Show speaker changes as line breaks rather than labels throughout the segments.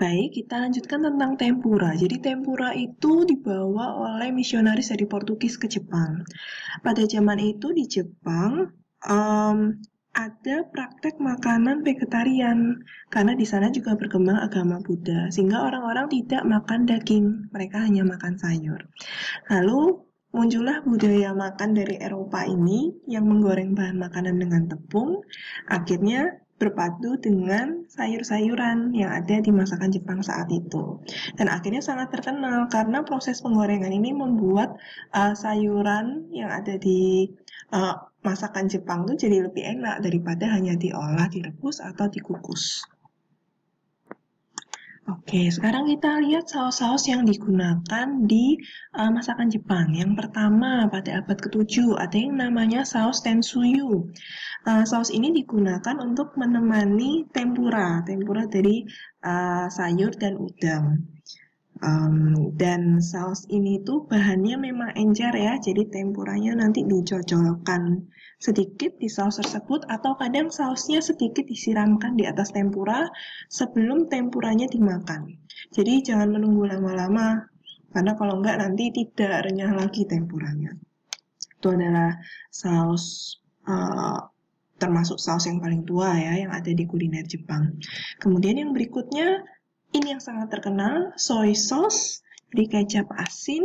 Baik, kita lanjutkan tentang tempura. Jadi tempura itu dibawa oleh misionaris dari Portugis ke Jepang. Pada zaman itu di Jepang ada praktek makanan vegetarian karena di sana juga berkembang agama Buddha, sehingga orang-orang tidak makan daging, mereka hanya makan sayur. Lalu muncullah budaya makan dari Eropa ini yang menggoreng bahan makanan dengan tepung, akhirnya berpadu dengan sayur-sayuran yang ada di masakan Jepang saat itu. Dan akhirnya sangat terkenal karena proses penggorengan ini membuat sayuran yang ada di masakan Jepang itu jadi lebih enak daripada hanya diolah, direbus, atau dikukus. Oke, sekarang kita lihat saus-saus yang digunakan di masakan Jepang. Yang pertama, pada abad ke-7 ada yang namanya saus tensuyu. Saus ini digunakan untuk menemani tempura dari sayur dan udang. Dan saus ini tuh bahannya memang encer ya, jadi tempuranya nanti dicocolkan sedikit di saus tersebut, atau kadang sausnya sedikit disiramkan di atas tempura sebelum tempuranya dimakan. Jadi jangan menunggu lama-lama, karena kalau enggak nanti tidak renyah lagi tempuranya. Itu adalah saus termasuk saus yang paling tua ya, yang ada di kuliner Jepang. Kemudian yang berikutnya, ini yang sangat terkenal, soy sauce, jadi kecap asin,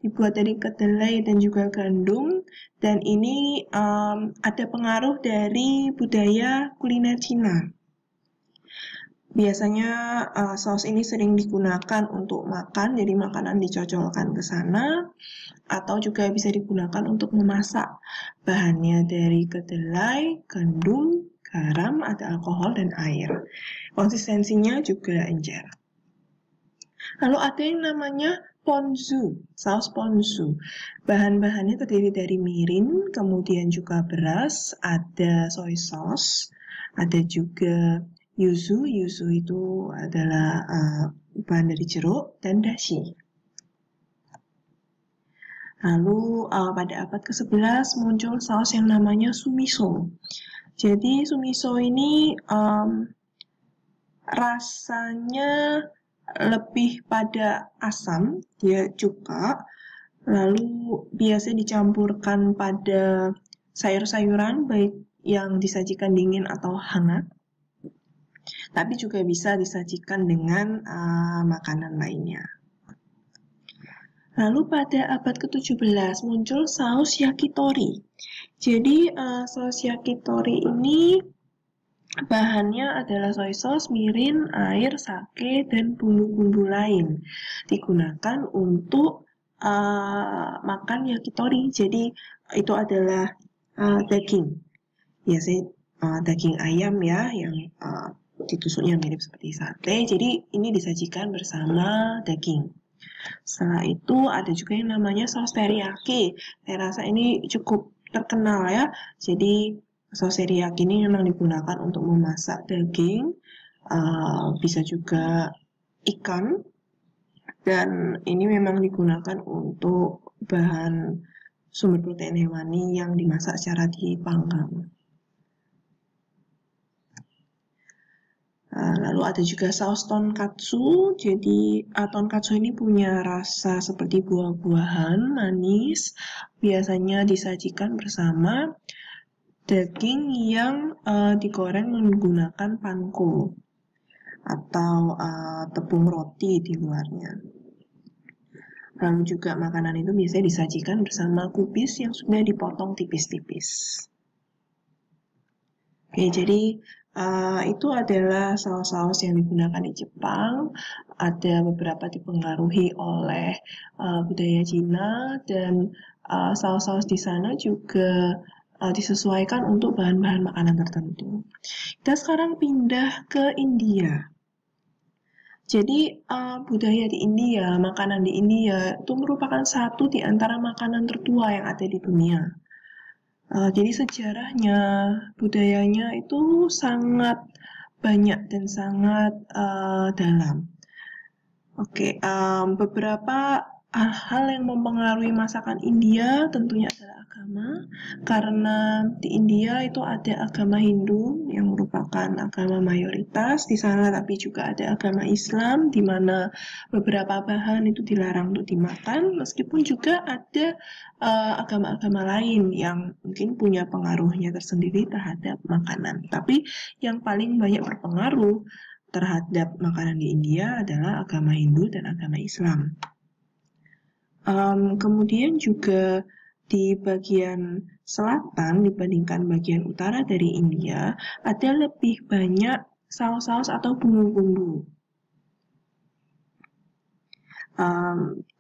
dibuat dari kedelai dan juga gandum, dan ini ada pengaruh dari budaya kuliner Cina. Biasanya saus ini sering digunakan untuk makan, jadi makanan dicocolkan ke sana, atau juga bisa digunakan untuk memasak. Bahannya dari kedelai, gandum, garam, ada alkohol, dan air. Konsistensinya juga encer. Lalu ada yang namanya ponzu, saus ponzu. Bahan-bahannya terdiri dari mirin, kemudian juga beras, ada soy sauce, ada juga yuzu. Yuzu itu adalah bahan dari jeruk, dan dashi. Lalu pada abad ke-11 muncul saus yang namanya sumiso. Jadi sumiso ini rasanya lebih pada asam, dia cuka, lalu biasa dicampurkan pada sayur-sayuran baik yang disajikan dingin atau hangat, tapi juga bisa disajikan dengan makanan lainnya. Lalu pada abad ke-17 muncul saus yakitori. Jadi saus yakitori ini bahannya adalah soy sauce, mirin, air, sake, dan bumbu-bumbu lain. Digunakan untuk makan yakitori. Jadi itu adalah daging. Biasanya daging ayam ya, yang ditusuknya mirip seperti sate. Jadi ini disajikan bersama daging. Setelah itu ada juga yang namanya saus teriyaki. Saya rasa ini cukup terkenal ya. Jadi saus teriyaki ini memang digunakan untuk memasak daging, bisa juga ikan, dan ini memang digunakan untuk bahan sumber protein hewani yang dimasak secara dipanggang. Lalu ada juga saus tonkatsu. Jadi tonkatsu ini punya rasa seperti buah-buahan manis. Biasanya disajikan bersama daging yang digoreng menggunakan panko atau tepung roti di luarnya. Lalu juga makanan itu biasanya disajikan bersama kubis yang sudah dipotong tipis-tipis. Oke, jadi itu adalah saus-saus yang digunakan di Jepang. Ada beberapa dipengaruhi oleh budaya Cina, dan saus-saus di sana juga disesuaikan untuk bahan-bahan makanan tertentu. Kita sekarang pindah ke India. Jadi budaya di India, makanan di India itu merupakan satu di antara makanan tertua yang ada di dunia. Jadi sejarahnya, budayanya itu sangat banyak dan sangat dalam. Oke, beberapa hal yang mempengaruhi masakan India tentunya adalah agama, karena di India itu ada agama Hindu yang merupakan agama mayoritas di sana, tapi juga ada agama Islam di mana beberapa bahan itu dilarang untuk dimakan, meskipun juga ada agama-agama lain yang mungkin punya pengaruhnya tersendiri terhadap makanan. Tapi yang paling banyak berpengaruh terhadap makanan di India adalah agama Hindu dan agama Islam. Kemudian juga di bagian selatan dibandingkan bagian utara dari India, ada lebih banyak saus-saus atau bumbu-bumbu.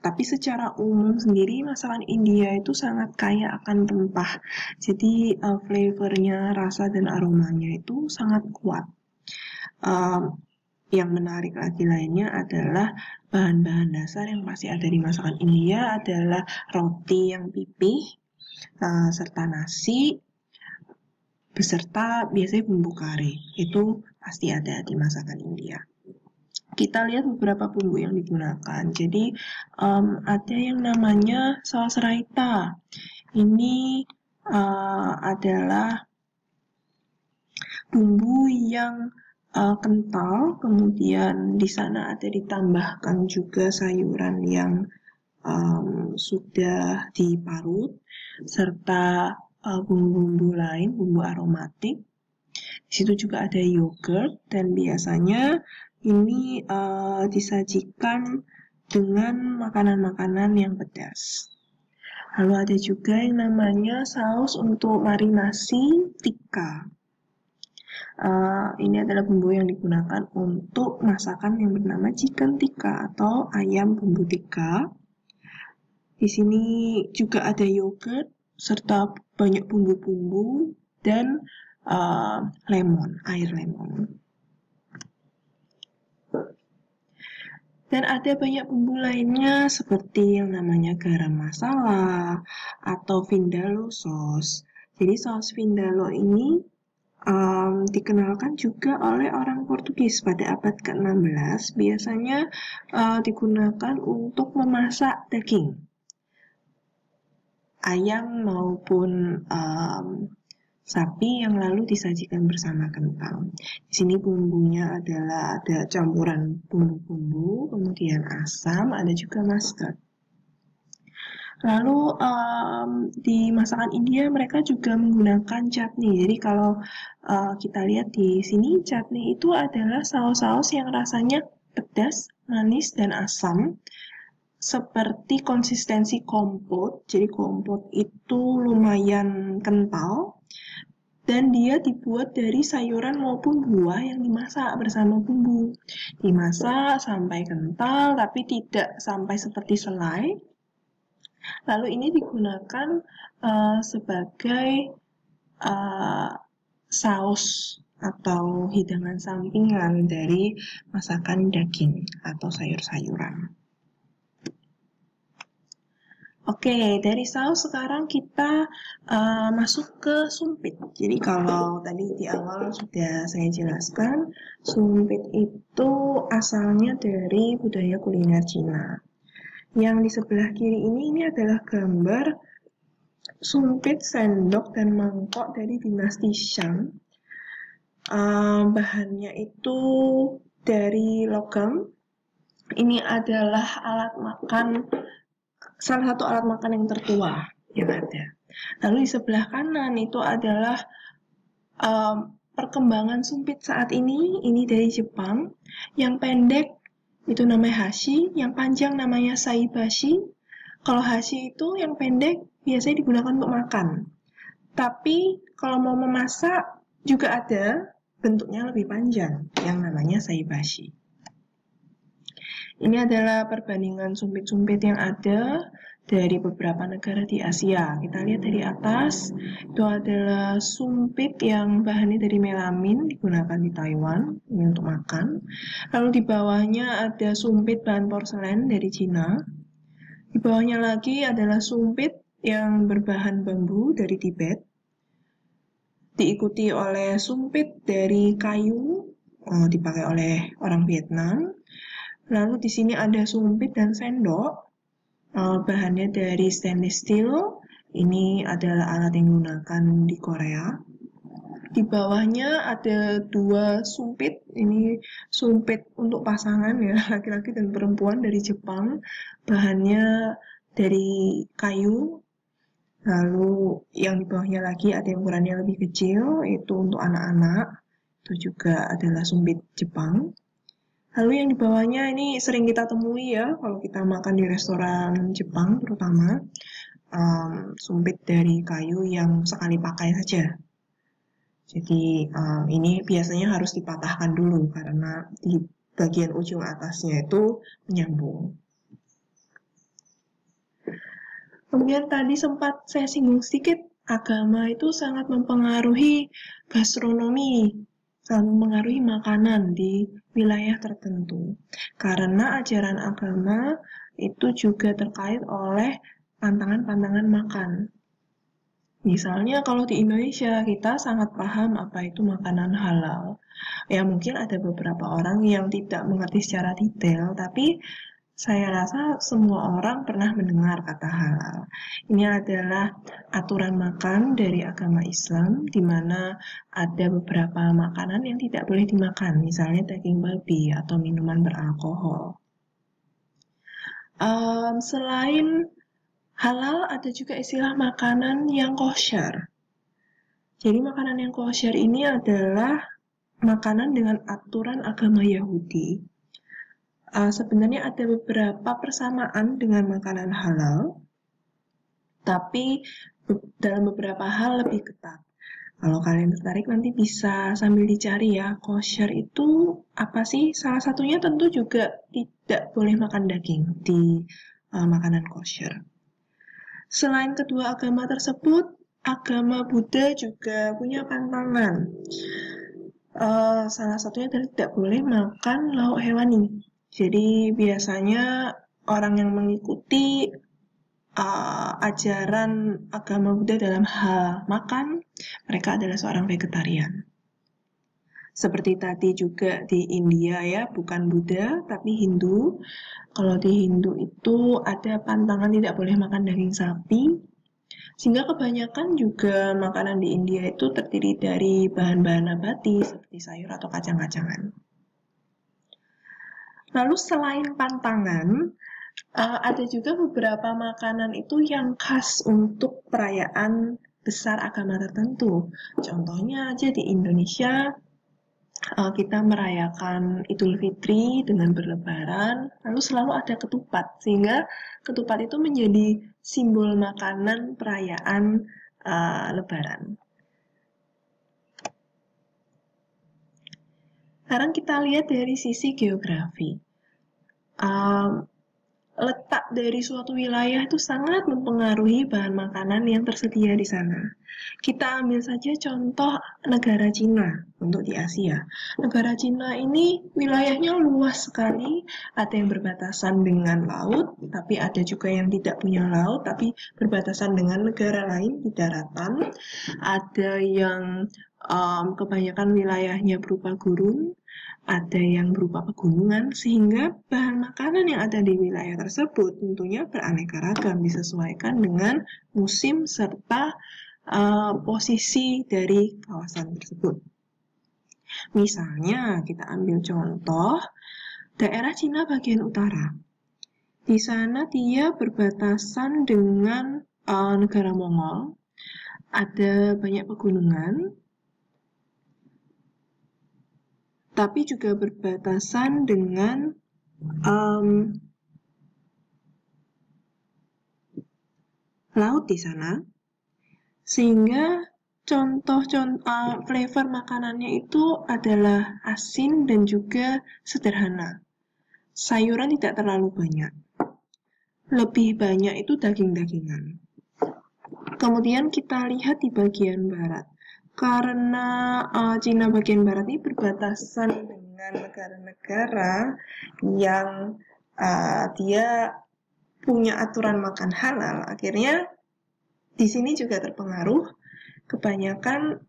Tapi secara umum sendiri masakan India itu sangat kaya akan rempah. Jadi flavornya, rasa dan aromanya itu sangat kuat. Yang menarik lagi lainnya adalah bahan-bahan dasar yang masih ada di masakan India adalah roti yang pipih, serta nasi, beserta biasanya bumbu kari. Itu pasti ada di masakan India. Kita lihat beberapa bumbu yang digunakan. Jadi ada yang namanya saus raita. Ini adalah bumbu yang kental, kemudian di sana ada ditambahkan juga sayuran yang sudah diparut, serta bumbu-bumbu lain, bumbu aromatik. Di situ juga ada yogurt, dan biasanya ini disajikan dengan makanan-makanan yang pedas. Lalu ada juga yang namanya saus untuk marinasi tikka. Ini adalah bumbu yang digunakan untuk masakan yang bernama chicken tikka atau ayam bumbu tikka. Di sini juga ada yogurt serta banyak bumbu-bumbu dan air lemon. Dan ada banyak bumbu lainnya seperti yang namanya garam masala atau vindaloo sauce. Jadi saus vindaloo ini dikenalkan juga oleh orang Portugis pada abad ke-16, biasanya digunakan untuk memasak daging, ayam maupun sapi yang lalu disajikan bersama kentang. Di sini bumbunya adalah ada campuran bumbu-bumbu, kemudian asam, ada juga mustard. Lalu di masakan India mereka juga menggunakan chutney. Jadi kalau kita lihat di sini, chutney itu adalah saus-saus yang rasanya pedas, manis, dan asam, seperti konsistensi kompot. Jadi kompot itu lumayan kental, dan dia dibuat dari sayuran maupun buah yang dimasak bersama bumbu. Dimasak sampai kental, tapi tidak sampai seperti selai. Lalu ini digunakan sebagai saus atau hidangan sampingan dari masakan daging atau sayur-sayuran. Oke, dari saus sekarang kita masuk ke sumpit. Jadi kalau tadi di awal sudah saya jelaskan, sumpit itu asalnya dari budaya kuliner Cina. Yang di sebelah kiri ini adalah gambar sumpit, sendok, dan mangkok dari dinasti Shang. Bahannya itu dari logam. Ini adalah salah satu alat makan yang tertua yang ada. Lalu di sebelah kanan itu adalah perkembangan sumpit saat ini dari Jepang. Yang pendek itu namanya hashi, yang panjang namanya saibashi. Kalau hashi itu yang pendek biasanya digunakan untuk makan. Tapi kalau mau memasak juga ada bentuknya lebih panjang yang namanya saibashi. Ini adalah perbandingan sumpit-sumpit yang ada dari beberapa negara di Asia. Kita lihat dari atas, itu adalah sumpit yang bahannya dari melamin, digunakan di Taiwan ini untuk makan. Lalu di bawahnya ada sumpit bahan porselen dari Cina. Di bawahnya lagi adalah sumpit yang berbahan bambu dari Tibet. Diikuti oleh sumpit dari kayu, dipakai oleh orang Vietnam. Lalu di sini ada sumpit dan sendok. Bahannya dari stainless steel. Ini adalah alat yang digunakan di Korea. Di bawahnya ada 2 sumpit. Ini sumpit untuk pasangan ya, laki-laki dan perempuan dari Jepang. Bahannya dari kayu. Lalu yang di bawahnya lagi ada yang ukurannya lebih kecil, itu untuk anak-anak. Itu juga adalah sumpit Jepang. Lalu yang di bawahnya ini sering kita temui ya, kalau kita makan di restoran Jepang terutama, sumpit dari kayu yang sekali pakai saja. Jadi ini biasanya harus dipatahkan dulu karena di bagian ujung atasnya itu menyambung. Kemudian tadi sempat saya singgung sedikit, agama itu sangat mempengaruhi gastronomi, sangat mempengaruhi makanan di wilayah tertentu. Karena ajaran agama itu juga terkait oleh pantangan-pantangan makan. Misalnya kalau di Indonesia kita sangat paham apa itu makanan halal. Ya mungkin ada beberapa orang yang tidak mengerti secara detail, tapi saya rasa semua orang pernah mendengar kata halal. Ini adalah aturan makan dari agama Islam, di mana ada beberapa makanan yang tidak boleh dimakan, misalnya daging babi atau minuman beralkohol. Selain halal, ada juga istilah makanan yang kosher. Jadi makanan yang kosher ini adalah makanan dengan aturan agama Yahudi. Sebenarnya ada beberapa persamaan dengan makanan halal, tapi dalam beberapa hal lebih ketat. Kalau kalian tertarik nanti bisa sambil dicari ya, kosher itu apa sih? Salah satunya tentu juga tidak boleh makan daging di makanan kosher. Selain kedua agama tersebut, agama Buddha juga punya pantangan. Salah satunya adalah tidak boleh makan lauk hewani. Jadi biasanya orang yang mengikuti ajaran agama Buddha dalam hal makan, mereka adalah seorang vegetarian. Seperti tadi juga di India ya, bukan Buddha tapi Hindu. Kalau di Hindu itu ada pantangan tidak boleh makan daging sapi, sehingga kebanyakan juga makanan di India itu terdiri dari bahan-bahan nabati seperti sayur atau kacang-kacangan. Lalu selain pantangan, ada juga beberapa makanan itu yang khas untuk perayaan besar agama tertentu. Contohnya aja di Indonesia, kita merayakan Idul Fitri dengan berlebaran, lalu selalu ada ketupat, sehingga ketupat itu menjadi simbol makanan perayaan Lebaran. Sekarang kita lihat dari sisi geografi. Letak dari suatu wilayah itu sangat mempengaruhi bahan makanan yang tersedia di sana. Kita ambil saja contoh negara Cina untuk di Asia. Negara Cina ini wilayahnya luas sekali, ada yang berbatasan dengan laut, tapi ada juga yang tidak punya laut, tapi berbatasan dengan negara lain di daratan. Ada yang kebanyakan wilayahnya berupa gurun, ada yang berupa pegunungan, sehingga bahan makanan yang ada di wilayah tersebut tentunya beraneka ragam, disesuaikan dengan musim serta posisi dari kawasan tersebut. Misalnya, kita ambil contoh daerah Cina bagian utara. Di sana dia berbatasan dengan negara Mongol, ada banyak pegunungan, tapi juga berbatasan dengan laut di sana, sehingga flavor makanannya itu adalah asin dan juga sederhana. Sayuran tidak terlalu banyak. Lebih banyak itu daging-dagingan. Kemudian kita lihat di bagian barat. Karena Cina bagian barat ini berbatasan dengan negara-negara yang dia punya aturan makan halal, akhirnya di sini juga terpengaruh. Kebanyakan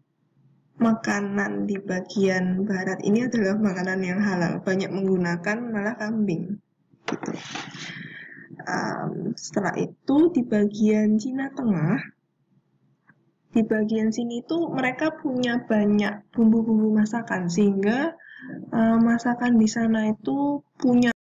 makanan di bagian barat ini adalah makanan yang halal, banyak menggunakan malah kambing. Gitu. Setelah itu di bagian Cina Tengah, di bagian sini tuh mereka punya banyak bumbu-bumbu masakan, sehingga masakan di sana itu punya